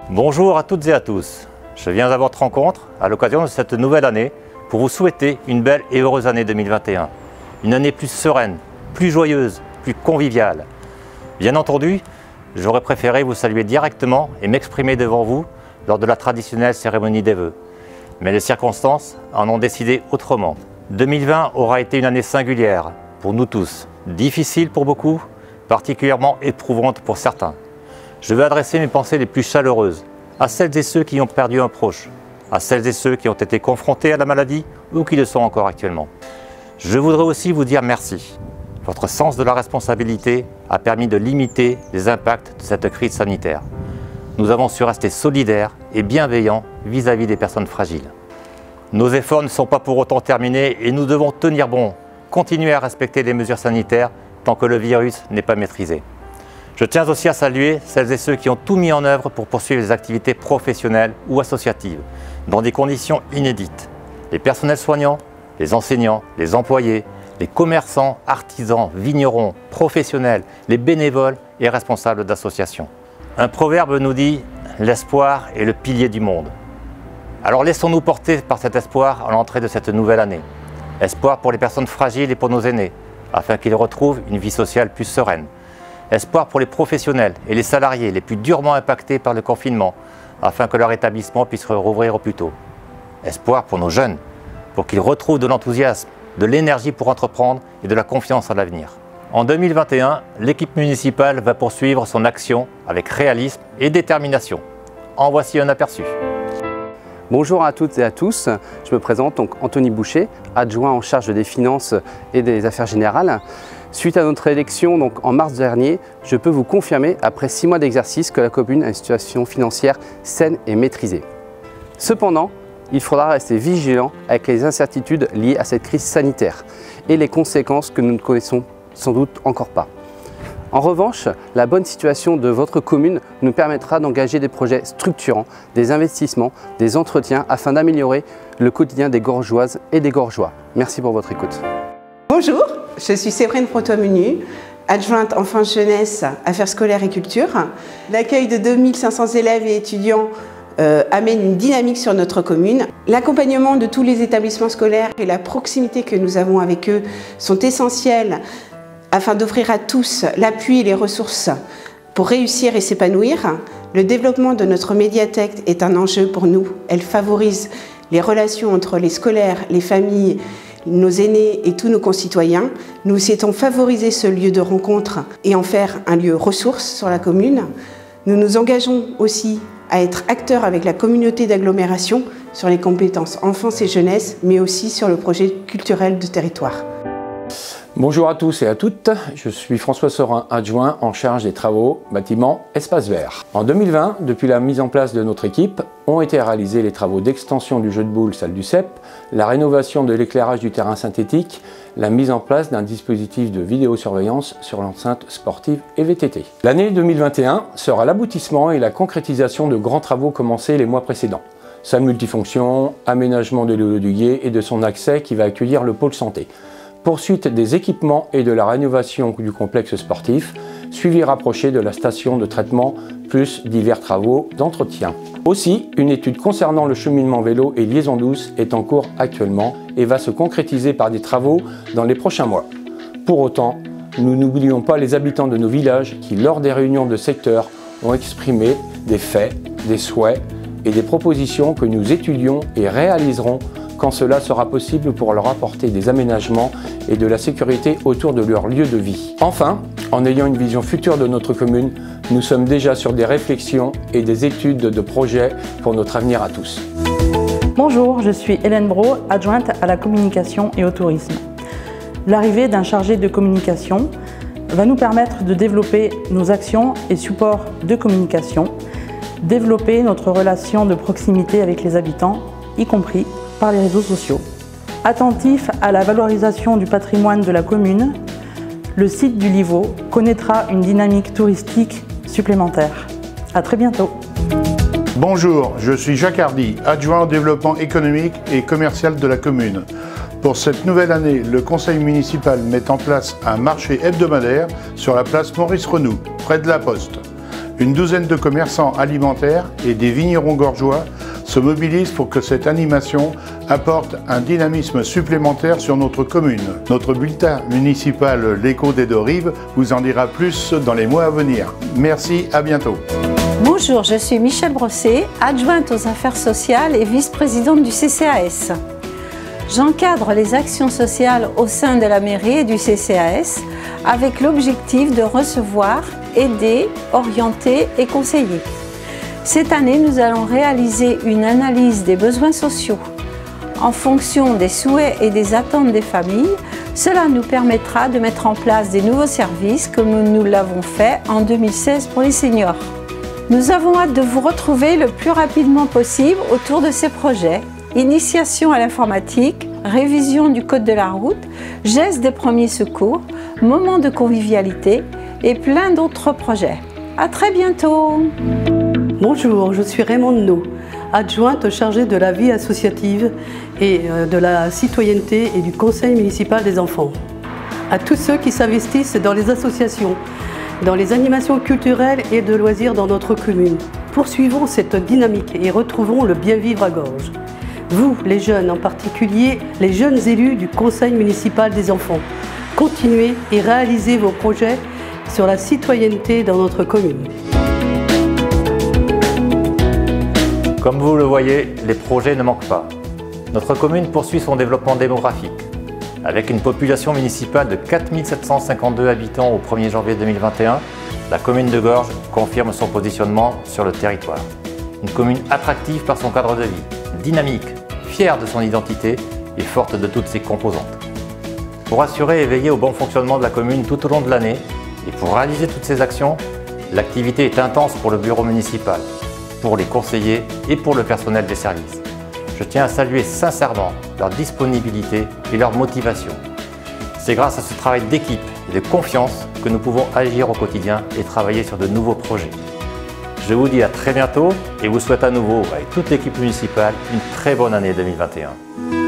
Bonjour à toutes et à tous. Je viens à votre rencontre à l'occasion de cette nouvelle année pour vous souhaiter une belle et heureuse année 2021. Une année plus sereine, plus joyeuse, plus conviviale. Bien entendu, j'aurais préféré vous saluer directement et m'exprimer devant vous lors de la traditionnelle cérémonie des vœux. Mais les circonstances en ont décidé autrement. 2020 aura été une année singulière pour nous tous, difficile pour beaucoup, particulièrement éprouvante pour certains. Je veux adresser mes pensées les plus chaleureuses à celles et ceux qui ont perdu un proche, à celles et ceux qui ont été confrontés à la maladie ou qui le sont encore actuellement. Je voudrais aussi vous dire merci. Votre sens de la responsabilité a permis de limiter les impacts de cette crise sanitaire. Nous avons su rester solidaires et bienveillants vis-à-vis des personnes fragiles. Nos efforts ne sont pas pour autant terminés et nous devons tenir bon, continuer à respecter les mesures sanitaires tant que le virus n'est pas maîtrisé. Je tiens aussi à saluer celles et ceux qui ont tout mis en œuvre pour poursuivre les activités professionnelles ou associatives, dans des conditions inédites. Les personnels soignants, les enseignants, les employés, les commerçants, artisans, vignerons, professionnels, les bénévoles et responsables d'associations. Un proverbe nous dit « l'espoir est le pilier du monde ». Alors laissons-nous porter par cet espoir à l'entrée de cette nouvelle année. Espoir pour les personnes fragiles et pour nos aînés, afin qu'ils retrouvent une vie sociale plus sereine. Espoir pour les professionnels et les salariés les plus durement impactés par le confinement, afin que leur établissement puisse rouvrir au plus tôt. Espoir pour nos jeunes, pour qu'ils retrouvent de l'enthousiasme, de l'énergie pour entreprendre et de la confiance en l'avenir. En 2021, l'équipe municipale va poursuivre son action avec réalisme et détermination. En voici un aperçu. Bonjour à toutes et à tous, je me présente donc Anthony Boucher, adjoint en charge des finances et des affaires générales. Suite à notre élection donc en mars dernier, je peux vous confirmer après 6 mois d'exercice que la commune a une situation financière saine et maîtrisée. Cependant, il faudra rester vigilant avec les incertitudes liées à cette crise sanitaire et les conséquences que nous ne connaissons sans doute encore pas. En revanche, la bonne situation de votre commune nous permettra d'engager des projets structurants, des investissements, des entretiens afin d'améliorer le quotidien des Gorgeoises et des Gorgeois. Merci pour votre écoute. Bonjour, je suis Séverine Protois-Menu, adjointe enfance jeunesse, affaires scolaires et culture. L'accueil de 2500 élèves et étudiants amène une dynamique sur notre commune. L'accompagnement de tous les établissements scolaires et la proximité que nous avons avec eux sont essentiels afin d'offrir à tous l'appui et les ressources pour réussir et s'épanouir. Le développement de notre médiathèque est un enjeu pour nous. Elle favorise les relations entre les scolaires, les familles, nos aînés et tous nos concitoyens. Nous souhaitons favoriser ce lieu de rencontre et en faire un lieu ressource sur la commune. Nous nous engageons aussi à être acteurs avec la communauté d'agglomération sur les compétences enfance et jeunesse, mais aussi sur le projet culturel de territoire. Bonjour à tous et à toutes, je suis François Sorin, adjoint en charge des travaux bâtiments espaces verts. En 2020, depuis la mise en place de notre équipe, ont été réalisés les travaux d'extension du jeu de boules salle du CEP, la rénovation de l'éclairage du terrain synthétique, la mise en place d'un dispositif de vidéosurveillance sur l'enceinte sportive et VTT. L'année 2021 sera l'aboutissement et la concrétisation de grands travaux commencés les mois précédents. Salle multifonction, aménagement de l'Héliodiguier et de son accès qui va accueillir le pôle santé. Poursuite des équipements et de la rénovation du complexe sportif, suivi rapproché de la station de traitement, plus divers travaux d'entretien. Aussi, une étude concernant le cheminement vélo et liaison douce est en cours actuellement et va se concrétiser par des travaux dans les prochains mois. Pour autant, nous n'oublions pas les habitants de nos villages qui, lors des réunions de secteur, ont exprimé des faits, des souhaits et des propositions que nous étudions et réaliserons quand cela sera possible pour leur apporter des aménagements et de la sécurité autour de leur lieu de vie. Enfin, en ayant une vision future de notre commune, nous sommes déjà sur des réflexions et des études de projets pour notre avenir à tous. Bonjour, je suis Hélène Brault, adjointe à la communication et au tourisme. L'arrivée d'un chargé de communication va nous permettre de développer nos actions et supports de communication, développer notre relation de proximité avec les habitants, y compris par les réseaux sociaux. Attentif à la valorisation du patrimoine de la commune, le site du Livau connaîtra une dynamique touristique supplémentaire. À très bientôt. Bonjour, je suis Jacques Hardy, adjoint au développement économique et commercial de la commune. Pour cette nouvelle année, le conseil municipal met en place un marché hebdomadaire sur la place Maurice Renoux, près de la Poste. Une douzaine de commerçants alimentaires et des vignerons gorgeois se mobilisent pour que cette animation apporte un dynamisme supplémentaire sur notre commune. Notre bulletin municipal L'écho des deux rives vous en dira plus dans les mois à venir. Merci, à bientôt. Bonjour, je suis Michèle Brosset, adjointe aux affaires sociales et vice-présidente du CCAS. J'encadre les actions sociales au sein de la mairie et du CCAS avec l'objectif de recevoir, aider, orienter et conseiller. Cette année, nous allons réaliser une analyse des besoins sociaux. En fonction des souhaits et des attentes des familles, cela nous permettra de mettre en place des nouveaux services comme nous l'avons fait en 2016 pour les seniors. Nous avons hâte de vous retrouver le plus rapidement possible autour de ces projets. Initiation à l'informatique, révision du code de la route, gestes des premiers secours, moments de convivialité et plein d'autres projets. À très bientôt! Bonjour, je suis Raymonde No, adjointe chargée de la vie associative et de la citoyenneté et du conseil municipal des enfants. À tous ceux qui s'investissent dans les associations, dans les animations culturelles et de loisirs dans notre commune, poursuivons cette dynamique et retrouvons le bien-vivre à Gorges. Vous, les jeunes, en particulier les jeunes élus du conseil municipal des enfants, continuez et réalisez vos projets sur la citoyenneté dans notre commune. Comme vous le voyez, les projets ne manquent pas. Notre commune poursuit son développement démographique. Avec une population municipale de 4 752 habitants au 1er janvier 2021, la commune de Gorges confirme son positionnement sur le territoire. Une commune attractive par son cadre de vie, dynamique, fière de son identité et forte de toutes ses composantes. Pour assurer et veiller au bon fonctionnement de la commune tout au long de l'année et pour réaliser toutes ces actions, l'activité est intense pour le bureau municipal, pour les conseillers et pour le personnel des services. Je tiens à saluer sincèrement leur disponibilité et leur motivation. C'est grâce à ce travail d'équipe et de confiance que nous pouvons agir au quotidien et travailler sur de nouveaux projets. Je vous dis à très bientôt et vous souhaite à nouveau, avec toute l'équipe municipale, une très bonne année 2021.